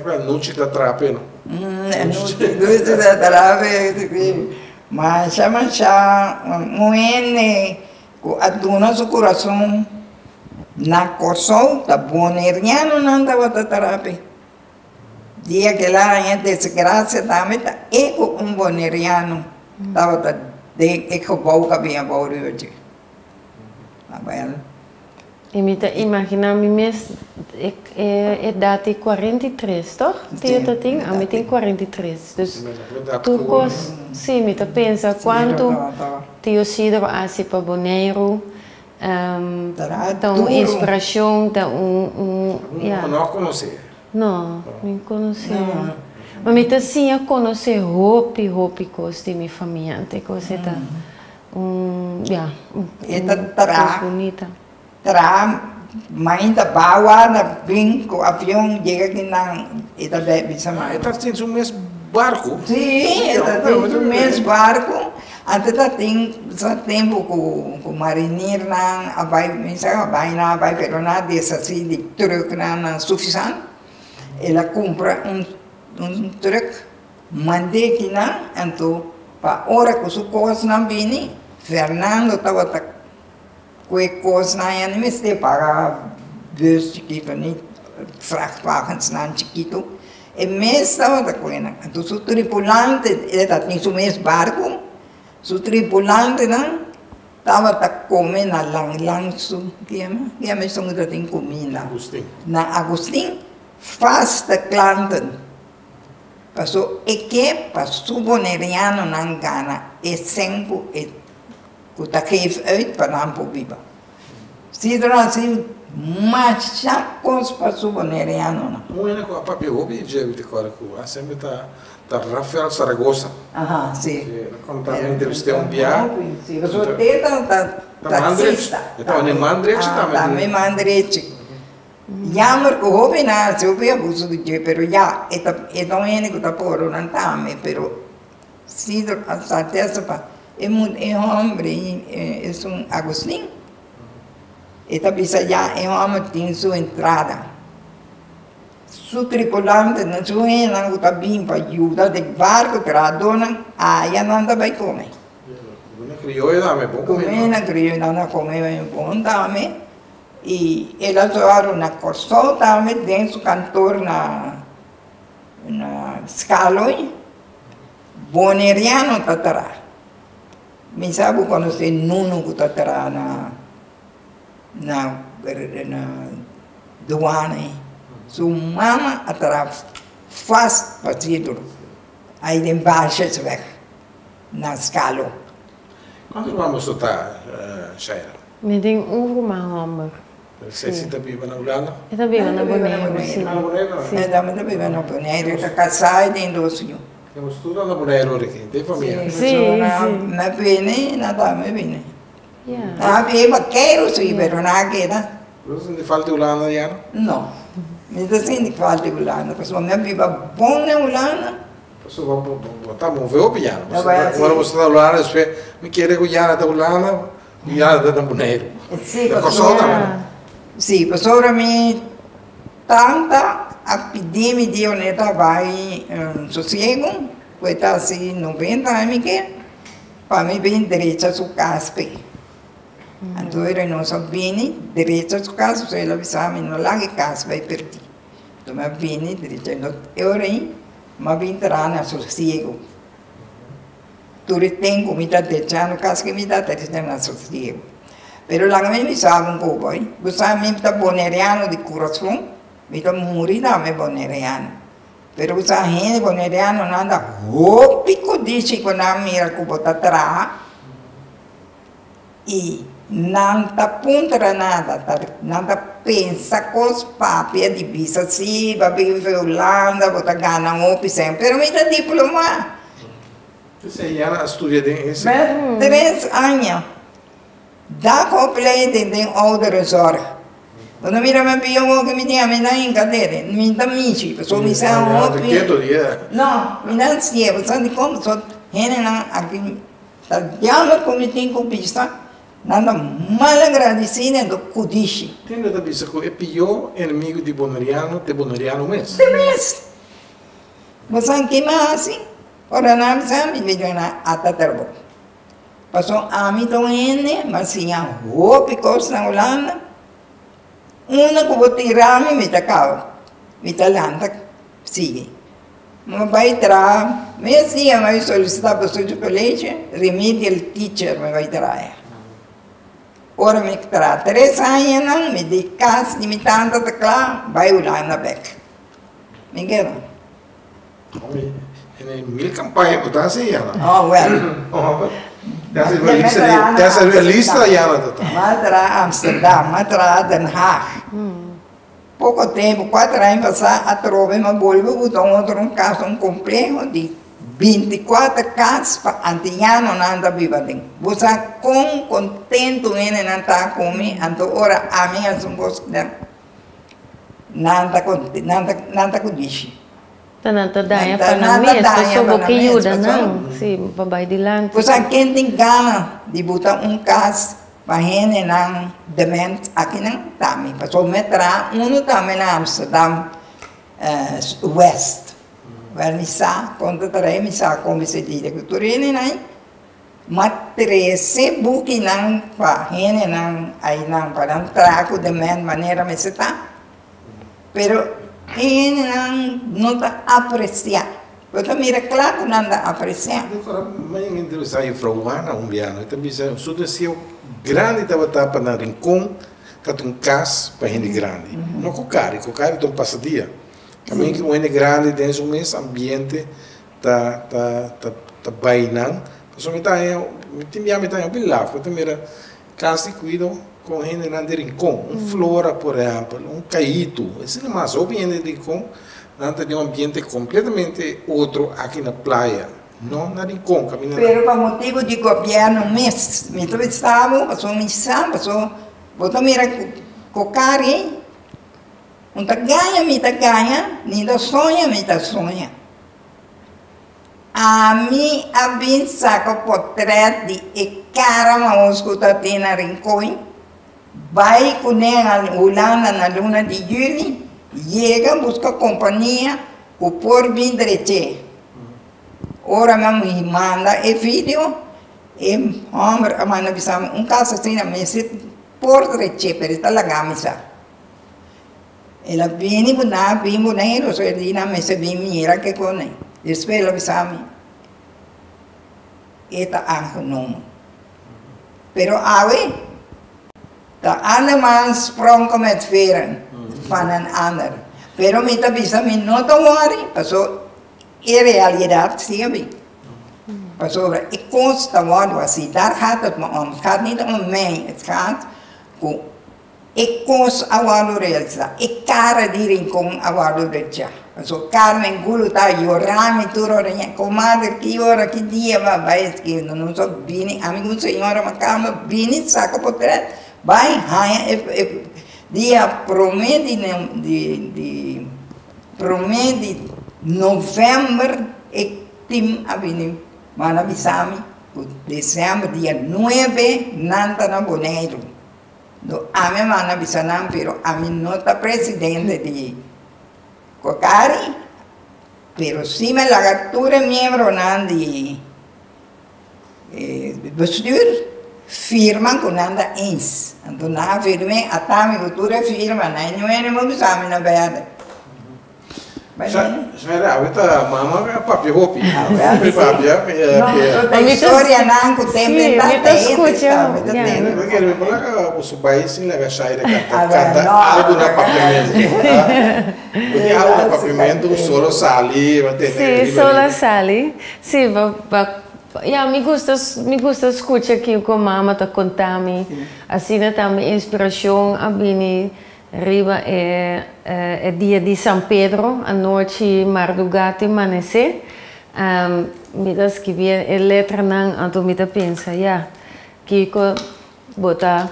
Claro, noite da trape, não? Noite da trape, mas chama moene, aduna seu coração na Corsol, da Boneriano não estava da trape. dia que lá em desgraça também tá eco boneriano tava tá de eco boca bem agora hoje. Tá bem? E me tá imaginar me mês é data 43, toch? Tia tem, a mim tem 43. Dus tu cos, sim, me tá pensa quanto tio Sidro assim para Bonaire, então inspiração da Não conhecer. Não conhecer. Mas me tá sim a conhecer hopi cos de minha família, até coisa tá coisa bonita. Ainda bawa na brinco avião chega aqui na ita bebe sama. Está tendo um mês barco. Sim, ita tem um mês barco. Até tá tem só tempo com marinheiro na abai, misa abai na abai, pero na dessa assim de truck na suficiente. Ela compra truck, mande aqui na, então para hora que os coisas não vêm, Fernando tava quei coisa na ena me ste para bus chiquito nem vrachtwagens na chiquito e mês estava da coisa então o tripulante ele tinha o mesmo barco o tripulante não estava a comer na lanço que é mesmo que tem comida na Agustin faz da clanten passou e que passou boneriano na Gana e sempre que tá geef uit para não viva. Se assim mais chacos para suboneriano. Um ano com a papi hobby já vi agora com a sempre tá Rafael Saragossa. Aham, sim. Quando tá me entrevistei dia. Sim, eu sou tá taxista. Então nem Mandreche também. Também Mandreche. Jammer que hobby na, se eu vi abuso de dia, pero já então ele que tá por não tá, pero se a certeza para é um homem, é um Agostinho. E também já é um homem que tem sua entrada. Su tripulante não sua não está bem para ajudar de barco para a dona, aí não vai comer. Não criou também bom comer. Não criou não comer bom também. E ela só na corso também dentro do cantor na Scaloi, boneriano tatará. Me sabe quando você não está na doana, sua mama atrás faz partido, aí embaixo se vai na escala. Quando vamos estar, Shaira? Me tem rumah. Você está viva na Holanda? Está viva na Bonaire, sim. Está viva na Bonaire, está casada e tem 2 filhos. Temos tudo na Bonaire aqui, tem família. Sim. Na bene, nada me bene. Ah, viva quero sim, pero nada queda. Você não falta Holanda já? Não. Me dizem que falta Holanda, porque a minha viva bom na Holanda. Você vai botar um voo piano. Agora você está Holanda, você me quer que já na Holanda, já na Bonaire. Sim, sim, mas sobre mim tanta a pedir me de oneta vai sossego, foi tá assim 90 anos que para mim bem direita su caspe. Então era não sabia direita su caspe, se ela avisava não lá que caspe vai perder. Então me bem direita eu aí, mas bem entrar na sossego. Tudo tem comida de chano casque me dá direita na sossego. Pero lang kami sabe po boy, gusto namin ta boneriano de coração, mita muri na me boneriano. Pero gusto namin boneriano nada, hopico dice ko na mira ko botatra. E nanta punta nada, nada pensa cos papia de bisa si, babi Holanda, bota gana hopi sempre, pero mita diploma. Você já estuda esse? 3 anos. Da completo tem outra zorra. Quando mira me pior que me tinha me na encadeira, me dá michi, pessoal me sai hopi. Não, me dá sim, você de como só rene na aqui tá diabo como tem com pista, nada mal agradecida do cudiche. Tem da bisa que é pior inimigo de boneriano mesmo. De mês. Você que mais assim? Ora não sabe me deu na ataterbo. Passou a mim também, mas tinha roupas na Holanda. Uma que vou tirar me tacava, me talanta, sigue. mas vai entrar, mesmo dia vai solicitar para o colégio, remedial teacher vai entrar. Ora me tra 3 anos não, me de casa de me tanta tecla, vai olhar na beca. Me quero. Em mil campanhas que está assim, Jana. Oh, well. Dessa realista, Jana. Matra Amsterdam, Matra Den Haag. Pouco tempo, 4 anos passados, a trove me volve botar outro caso, complexo de 24 casos para antiano nanda vivading. Você com contento em nanta comi, anto ora a minha sungos nanda kudishi. Tananta daya pa na mes, so boki ajuda não, sim, babay dilang. Você quem tem gana de botar caso para gente não dement aqui não também, para metra também na Amsterdam West. Well, misa, quando taray misa como se diz que turini nai, matrese buki nang pa hene nang ay nang parang traco de man manera meseta, pero hene nang não tá apreciar, porque mira claro não anda apreciar. Agora, mas interessante Frau Ana Umbiano, então bisa sudah siu grande tava tapa na rincão, que cas para gente grande, não cocari então passa dia. Também que o ene grande dentro do mês ambiente tá bainang, só me tá eu me tá eu bilaf, eu também casa cuido com gente na rincão, flora por exemplo, caído, esse é mais obviamente rincão, não tem ambiente completamente outro aqui na praia, não na rincão, caminhando. Pero para motivo de governo mês, me tô estava, passou missa, passou, botou mira cocari. Unta ganha, ni da sonha, me da sonha. A mim, a bin saco portrait de e cara mauscuta tina rincoi, vai com ela ulana na luna de julho, chega, busca companhia, o por bin dreche. Ora me manda e vídeo, e homem, a manda bisama, caso assim, me se por dreche, per esta la gamisa. Ela viene buna hero so edina me se mira que con después lo bisami eta anjo no pero ave da ander sprong kom het veren van een ander pero me ta bisami no te worry pasó en realidad sí pasó ik consta wat was daar gaat het me om het gaat niet om mij het gaat om ik koos awalo realiza, ik cara di rincon awalo recha. So Carmen guluta yorami turo renya comadre que ora que dia vai que não só bini amigo senhora macama bini saco potret vai haia dia promete de novembro e tim abini mana bisami dezembro dia 9 nanta na boneiro. A minha mana bisanam, pero a mim não está presidente de Cocari, pero sim me lagatura membro nan de bestuur firma com nada eens. Então na firme a tami cultura firma, na não é nem bisami na verdade. Smera, aveta mama papi hopi. Papi, a história não com tempo tá escuta. Porque me fala que o país sim leva shaira canta algo na papimento. Porque algo na papimento solo sali, Sim, solo sali. Sim, ja, me gusta escutar aqui com mama tá contando, assim também inspiração a bini riba é dia de São Pedro, a noite madrugada amanhecer. Me dá escrever a letra não, então me dá pensa, já, que bota,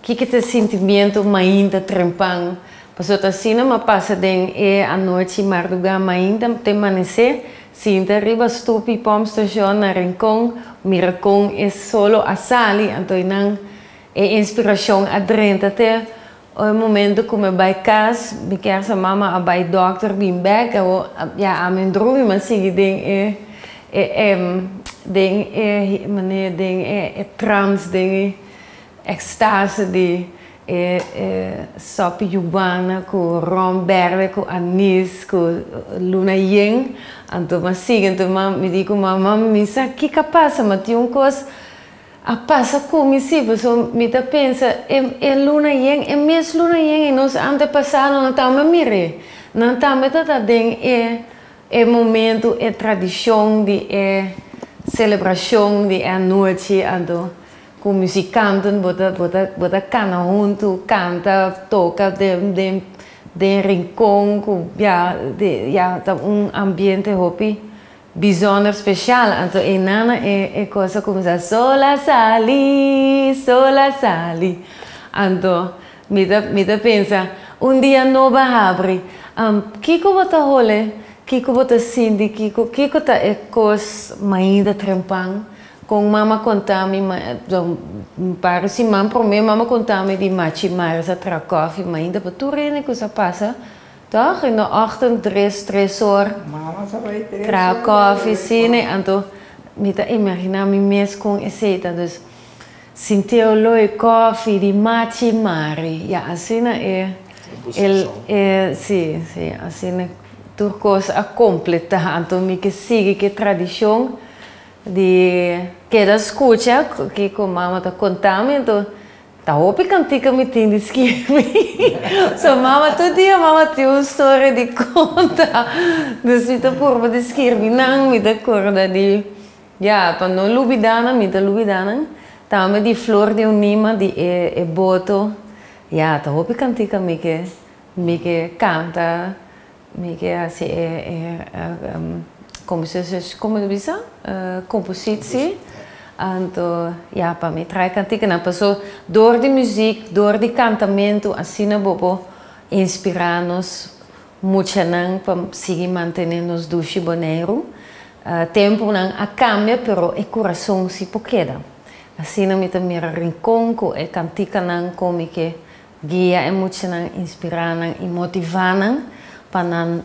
que te sentimento ainda trempang, passou assim uma passa den a noite madrugada ainda te amanhecer, sinta riba stupi pom station na rincon, miracon é solo a sali, então não é inspiração adrenta até o momento que eu vai casa, me quer sa mama vai dokter bem back, ja a mijn droom maar zie ding ding meneer ding trans ding extase die sopa cubana com rum verde, com anis, com luna yen. Então, mas seguinte, me digo, mamãe, me sabe que capaz, mas tinha uma coisa a passa como se você me pensa, é luna yen, é mesmo luna yen, e nós antepassados não estamos mirando, não estamos é momento, é tradição, é celebração, é noite, então com musicantes, bota cana junto, canta, toca de rincón, tá ambiente hopi bijzonder speciaal. Então, e nana é coisa como essa sola sali. Então, me pensa, dia novo abre, kiko bota role, kiko bota sindi, kiko tá é coisa ainda trempang. Com mama contame, para se mam para mim mama contame de machi mais a tracof, mas ainda para tu rene que isso passa, toch? In de ochtend 3 uur. Mama sabe 3 tracof, cine, então me tá imaginar me mes com esse, dus sinteu loi coffee de machi mari, ja assim sim, assim turcos a completar, então me que siga que tradição que da escuta que com mama tá contando, então tá hopi cantica me tem de escrever. So mama todo dia mama tem uma história de conta, dus me tá por de escrever, não me tá corda de para não lubidana, me tá lubidana, tá me de flor de unima de boto, tá hopi cantica me que canta, me que assim como diz compositie. Então, para mim, traz cantica, não passou door de música, door de cantamento, assim não bobo inspirar-nos muito para seguir mantendo nos duche boneiro. Tempo não a cambia, pero o coração se poqueda. Assim não me também rincón, é cantica não como que guia é muito não inspirar e motivar não para não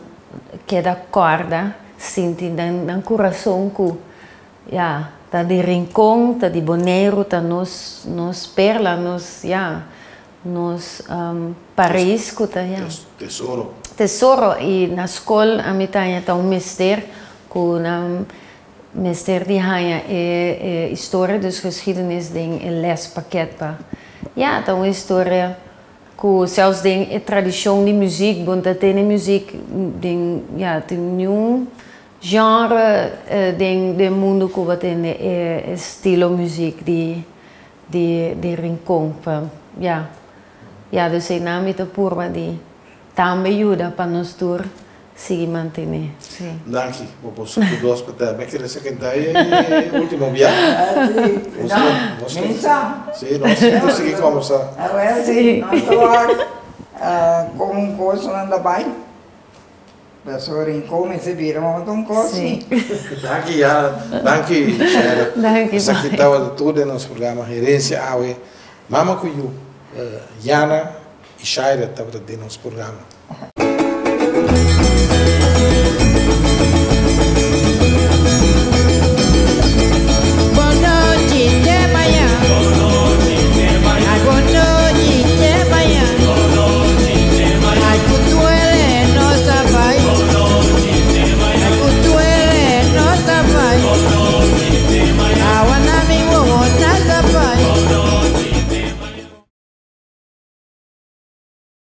queda corda. Sinti dan coração que tá de rincón, tá de boneiro, tá nos perla, nos Paris, tá tesouro e na escola a mim tá meester com meester die hanha história dos geschiedenis ding lespakket pa tá uma história com zelfs ding tradição de música, bom tá tem música ding tem nenhum genre de mundo que tem estilo música de rincón dus é nome da purma de também ajuda para nós tour seguir manter. Danke, vou posso dos para me querer secretar e último viagem. Sim, nós seguir conversar. Sim, nós com coisa não dá bem. Pessoal rincón se viram um coisa. Sim. Danke, Shaira. Danke. Essa aqui estava tudo no nosso programa Herência Awe. Mama Kuyu, Jana e Shaira estavam dentro do nosso programa.